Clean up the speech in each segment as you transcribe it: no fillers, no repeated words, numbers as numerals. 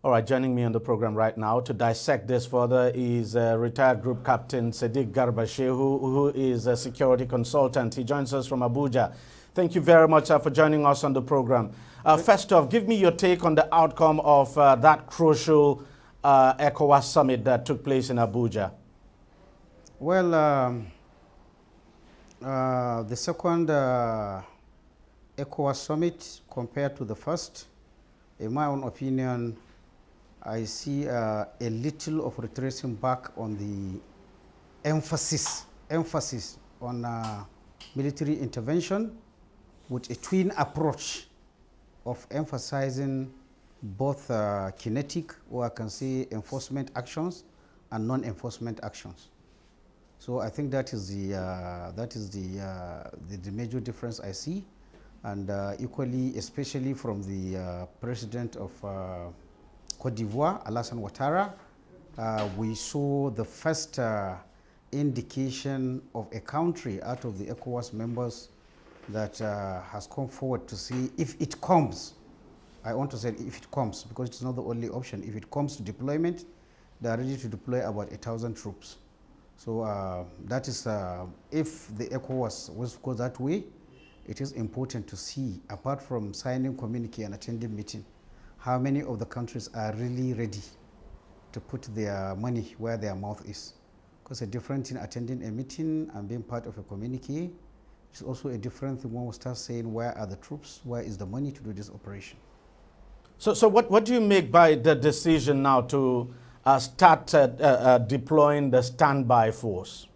All right, joining me on the program right now to dissect this further is retired Group Captain Sadiq Garba Shehu, who is a security consultant. He joins us from Abuja. Thank you very much for joining us on the program. First off, give me your take on the outcome of that crucial ECOWAS summit that took place in Abuja. Well, the second ECOWAS summit compared to the first, in my own opinion, I see a little of retracing back on the emphasis on military intervention with a twin approach of emphasizing both kinetic, or I can say enforcement actions, and non-enforcement actions. So I think that is the major difference I see, and equally, especially from the president of Cote d'Ivoire, Alassane Ouattara, we saw the first indication of a country out of the ECOWAS members that has come forward to see if it comes. I want to say if it comes, because it's not the only option. If it comes to deployment, they are ready to deploy about 1,000 troops. So that is, if the ECOWAS was to go that way, it is important to see, apart from signing communique and attending meeting, how many of the countries are really ready to put their money where their mouth is. Because a different thing attending a meeting and being part of a communique is also a different thing when we start saying where are the troops, where is the money to do this operation. So what do you make by the decision now to start deploying the standby force?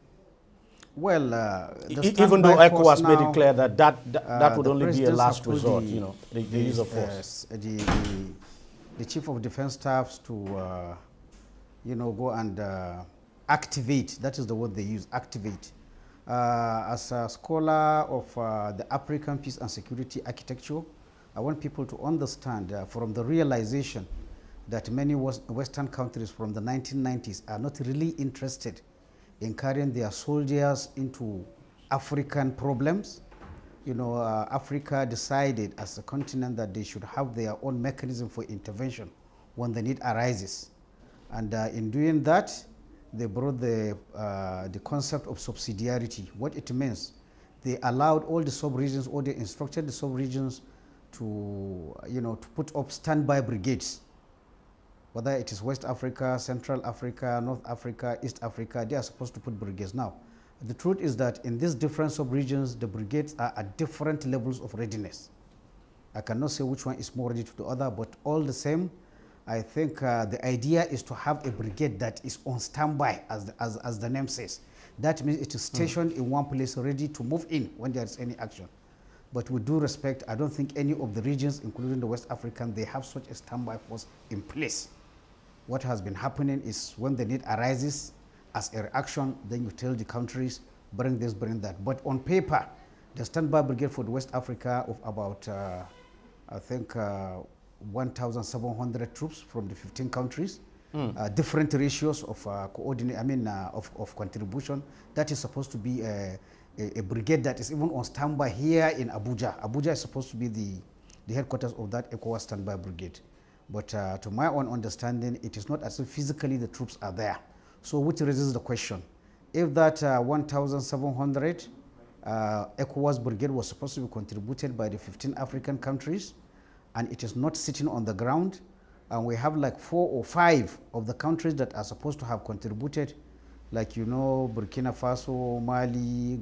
Well, even though ECOWAS made it clear that that would only be a last resort, the use of force. The Chief of Defense Staffs to, go and activate. That is the word they use, activate. As a scholar of the African peace and security architecture, I want people to understand from the realization that many Western countries from the 1990s are not really interested in carrying their soldiers into African problems. Africa decided as a continent that they should have their own mechanism for intervention when the need arises. And in doing that, they brought the concept of subsidiarity. What it means, they allowed all the sub-regions, or they instructed the sub-regions to put up standby brigades. Whether it is West Africa, Central Africa, North Africa, East Africa, they are supposed to put brigades now. The truth is that in these different sub-regions, the brigades are at different levels of readiness. I cannot say which one is more ready to the other, but all the same, I think the idea is to have a brigade that is on standby, as the name says. That means it is stationed in one place, ready to move in when there is any action. But with due respect, I don't think any of the regions, including the West African, they have such a standby force in place. What has been happening is when the need arises as a reaction, then you tell the countries, bring this, bring that. But on paper, the standby brigade for the West Africa of about, I think, 1,700 troops from the 15 countries, different ratios of of contribution. That is supposed to be a brigade that is even on standby here in Abuja. Abuja is supposed to be the headquarters of that ECOWAS standby brigade. But to my own understanding, it is not as if physically the troops are there. So which raises the question, if that 1,700 ECOWAS brigade was supposed to be contributed by the 15 African countries, and it is not sitting on the ground, and we have like 4 or 5 of the countries that are supposed to have contributed, like Burkina Faso, Mali,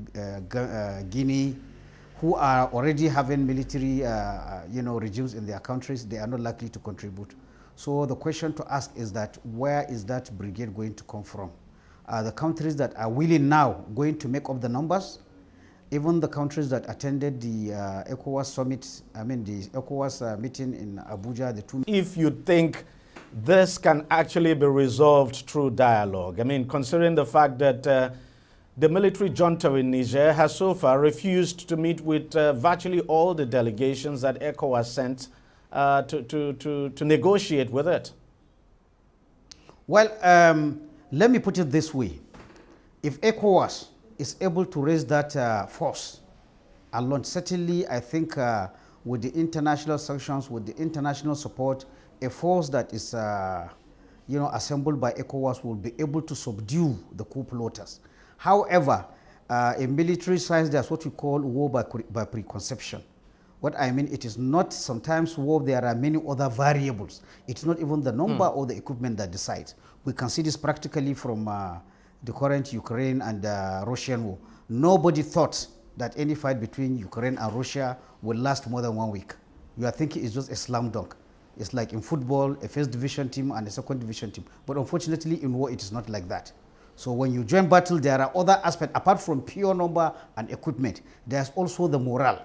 Guinea, who are already having military regimes in their countries, they are not likely to contribute. So the question to ask is that where is that brigade going to come from? Are the countries that are willing now going to make up the numbers? Even the countries that attended the ECOWAS summit, the ECOWAS meeting in Abuja, If you think this can actually be resolved through dialogue, considering the fact that the military junta in Niger has so far refused to meet with virtually all the delegations that ECOWAS sent to negotiate with it. Well, let me put it this way. If ECOWAS is able to raise that force alone, certainly I think with the international sanctions, with the international support, a force that is, assembled by ECOWAS will be able to subdue the coup plotters. However, in military science, there's what we call war by preconception. What I mean, it is not sometimes war, there are many other variables. It's not even the number or the equipment that decides. We can see this practically from the current Ukraine and Russian war. Nobody thought that any fight between Ukraine and Russia will last more than 1 week. You are thinking it's just a slam dunk. It's like in football, a first division team and a second division team. But unfortunately, in war, it is not like that. So when you join battle, there are other aspects, apart from pure number and equipment. There's also the morale.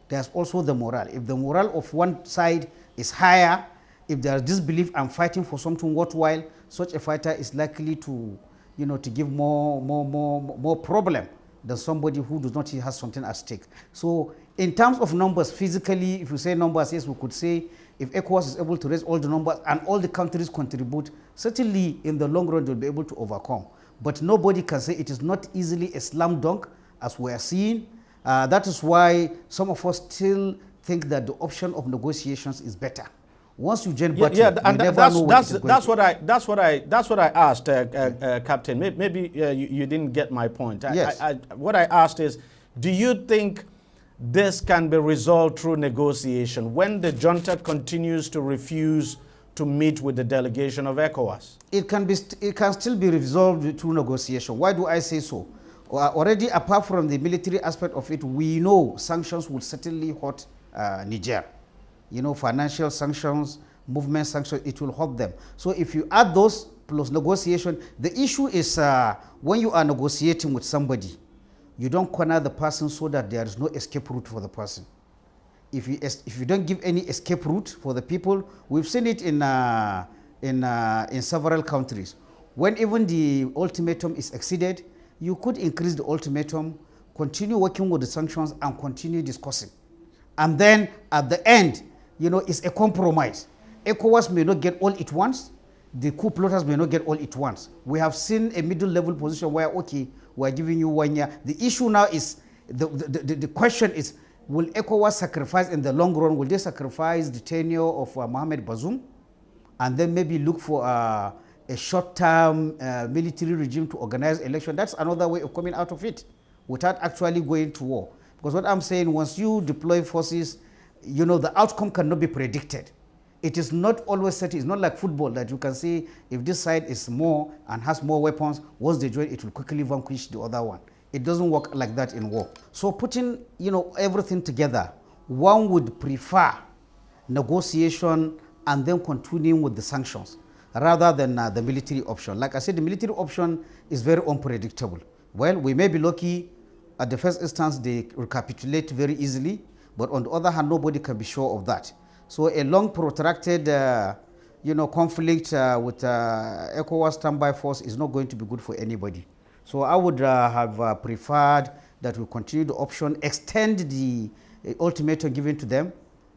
There's also the morale. If the morale of one side is higher, if there's disbelief and fighting for something worthwhile, such a fighter is likely to, to give more problem than somebody who does not have something at stake. So in terms of numbers, physically, if you say numbers, yes, we could say if ECOWAS is able to raise all the numbers and all the countries contribute, certainly in the long run they'll be able to overcome. But nobody can say it is not easily a slam dunk, as we are seeing. That is why some of us still think that the option of negotiations is better. Once you join battle, and that's what I asked, Captain. Maybe you didn't get my point. Yes. What I asked is, do you think this can be resolved through negotiation when the junta continues to refuse to meet with the delegation of ECOWAS? It can still be resolved through negotiation. Why do I say so? Already, apart from the military aspect of it, we know sanctions will certainly hurt Niger. Financial sanctions, movement sanctions, it will hurt them. So if you add those plus negotiation, the issue is when you are negotiating with somebody, you don't corner the person so that there is no escape route for the person. If you don't give any escape route for the people, we've seen it in several countries. When even the ultimatum is exceeded, you could increase the ultimatum, continue working with the sanctions, and continue discussing. And then at the end, it's a compromise. ECOWAS may not get all it wants. The coup plotters may not get all it wants. We have seen a middle level position where, okay, we're giving you 1 year. The issue now is, the question is, will ECOWAS sacrifice in the long run? Will they sacrifice the tenure of Mohamed Bazoum and then maybe look for a short-term military regime to organize election? That's another way of coming out of it without actually going to war. Because what I'm saying, once you deploy forces, the outcome cannot be predicted. It is not always certain. It's not like football that you can say if this side is more and has more weapons, once they join, it will quickly vanquish the other one. It doesn't work like that in war. So putting, everything together, one would prefer negotiation and then continuing with the sanctions rather than the military option. Like I said, the military option is very unpredictable. Well, we may be lucky. At the first instance, they recapitulate very easily. But on the other hand, nobody can be sure of that. So a long protracted, conflict with ECOWAS standby force is not going to be good for anybody. So I would have preferred that we continue the option, extend the ultimatum given to them,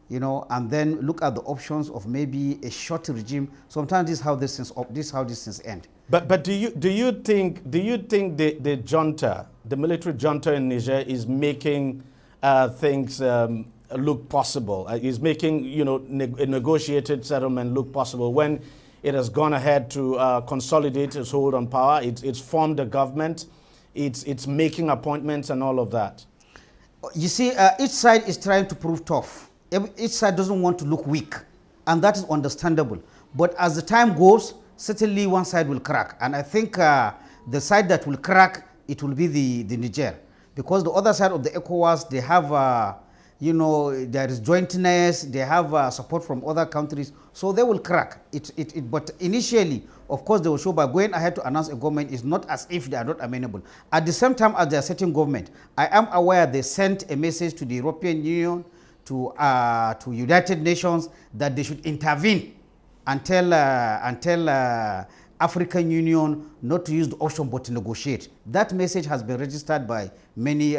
and then look at the options of maybe a short regime. Sometimes this is how these things end. But do you think the junta, the military junta in Niger, is making things look possible? Is making a negotiated settlement look possible when it has gone ahead to consolidate its hold on power? It's formed a government. It's making appointments and all of that. You see, each side is trying to prove tough. Each side doesn't want to look weak, and that is understandable. But as the time goes, certainly one side will crack. And I think the side that will crack, it will be the Niger. Because the other side of the ECOWAS, they have, there is jointness, they have support from other countries, so they will crack. But initially, of course, they will show by going ahead to announce a government is not as if they are not amenable. At the same time as they are setting government, I am aware they sent a message to the European Union, to United Nations, that they should intervene and tell African Union not to use the option but to negotiate. That message has been registered by many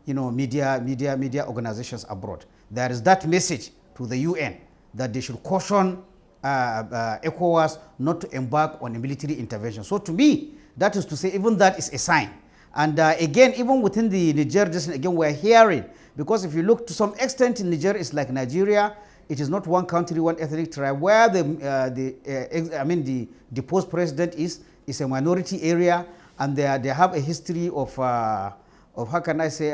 media organizations abroad. There is that message to the UN that they should caution ECOWAS not to embark on a military intervention. So to me, that is to say, even that is a sign. And again, even within the Niger, again, we're hearing, because if you look to some extent in Niger, it's like Nigeria. it is not one country, one ethnic tribe. Where the deposed president is a minority area, and they have a history of how can I say,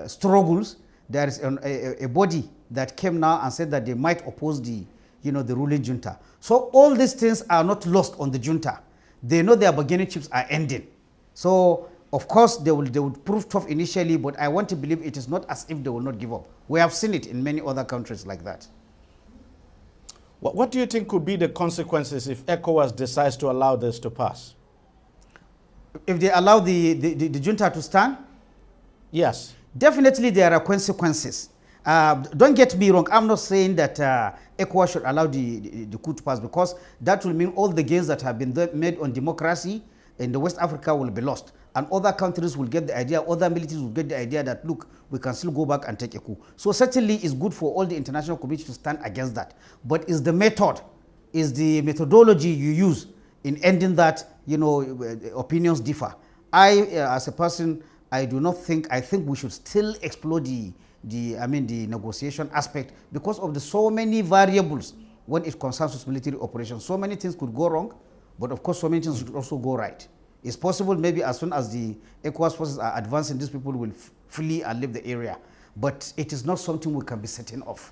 struggles. There is a body that came now and said that they might oppose the ruling junta. So all these things are not lost on the junta. They know their bargaining chips are ending. So of course they would prove tough initially, but I want to believe it is not as if they will not give up. We have seen it in many other countries like that. What do you think could be the consequences if ECOWAS decides to allow this to pass? If they allow the junta to stand? Yes. Definitely there are consequences. Don't get me wrong, I'm not saying that ECOWAS should allow the coup to pass, because that will mean all the gains that have been made on democracy in the West Africa will be lost. And other countries will get the idea, other militaries will get the idea that, look, we can still go back and take a coup. So certainly it's good for all the international community to stand against that. But is the method, is the methodology you use in ending that, opinions differ. As a person, I do not think, I think we should still explore the negotiation aspect, because of the so many variables when it concerns with military operations. So many things could go wrong, but of course so many things should also go right. It's possible maybe as soon as the ECOWAS forces are advancing, these people will flee and leave the area. But it is not something we can be certain of.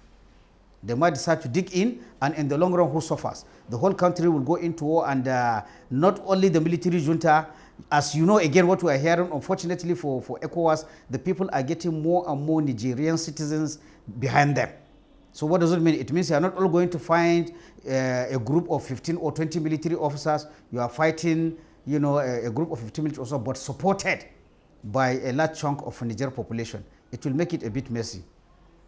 They might decide to dig in, and in the long run, who suffers? The whole country will go into war, and not only the military junta. As you know, again, what we are hearing, unfortunately for ECOWAS, the people are getting more and more Nigerian citizens behind them. So what does it mean? It means you are not all going to find a group of 15 or 20 military officers. You are fighting, a group of 15 military officers, but supported by a large chunk of Niger population. It will make it a bit messy.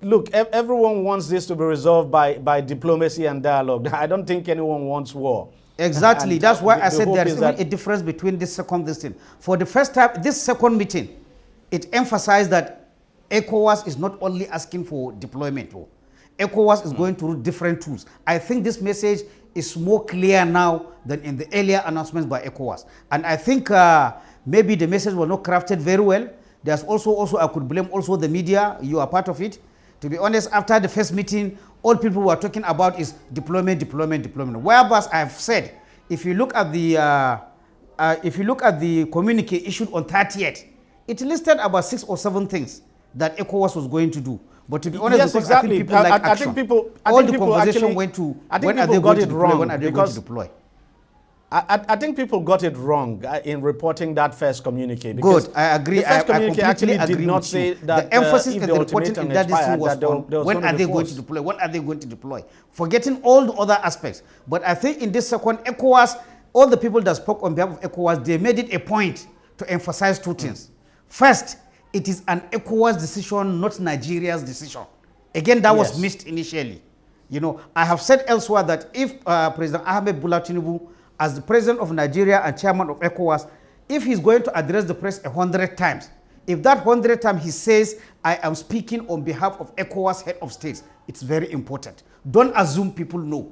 Look, everyone wants this to be resolved by diplomacy and dialogue. I don't think anyone wants war. Exactly. And that's why I said there is a difference between this thing. For the first time, this second meeting, it emphasized that ECOWAS is not only asking for deployment. ECOWAS is going to do different tools. I think this message is more clear now than in the earlier announcements by ECOWAS. And I think maybe the message was not crafted very well. There's also I could blame also the media. You are part of it. To be honest, after the first meeting, all people were talking about is deployment. Whereas I've said, if you look at the communique issued on 30th, it listed about 6 or 7 things that ECOWAS was going to do. But to be honest, yes, exactly. I think people like action. All the conversation went to when are they going to deploy, when are they going to deploy. I think people got it wrong in reporting that first communique. Good, I agree. The first communique actually did not say that the emphasis in the reporting in that was on when are they going to deploy? When are they going to deploy? Forgetting all the other aspects. But I think in this second, ECOWAS, all the people that spoke on behalf of ECOWAS, they made it a point to emphasize 2 things. First, it is an ECOWAS decision, not Nigeria's decision. Again, that was missed initially. I have said elsewhere that if President Ahmed Bola Tinubu, as the president of Nigeria and chairman of ECOWAS, if he's going to address the press 100 times, if that 100 times he says, I am speaking on behalf of ECOWAS head of states, it's very important. Don't assume people know.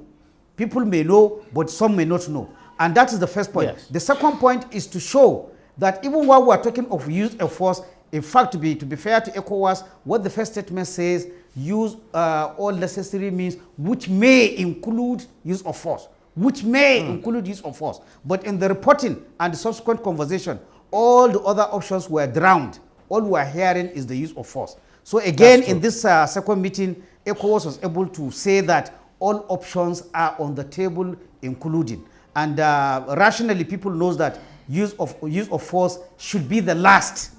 People may know, but some may not know. And that is the first point. Yes. The second point is to show that even while we are talking of use of force, in fact, to be fair to ECOWAS, what the first statement says, use all necessary means, which may include use of force. Include use of force. But in the reporting and the subsequent conversation, all the other options were drowned. All we are hearing is the use of force. So again, in this second meeting, ECOWAS was able to say that all options are on the table, including. And rationally, people knows that use of force should be the last,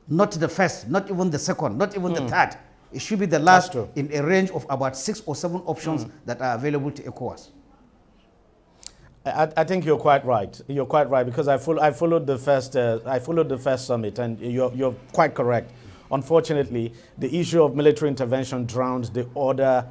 not the first, not even the second, not even the third. It should be the last in a range of about 6 or 7 options that are available to ECOWAS. I think you're quite right. You're quite right, because I followed the first summit, and you're quite correct. Unfortunately, the issue of military intervention drowned the other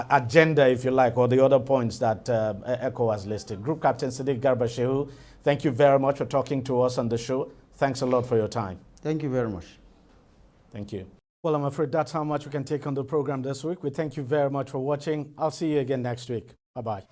agenda, if you like, or the other points that ECOWAS listed. Group Captain Sadiq Garba Shehu, thank you very much for talking to us on the show. Thanks a lot for your time. Thank you very much. Thank you. Well, I'm afraid that's how much we can take on the program this week. We thank you very much for watching. I'll see you again next week. Bye-bye.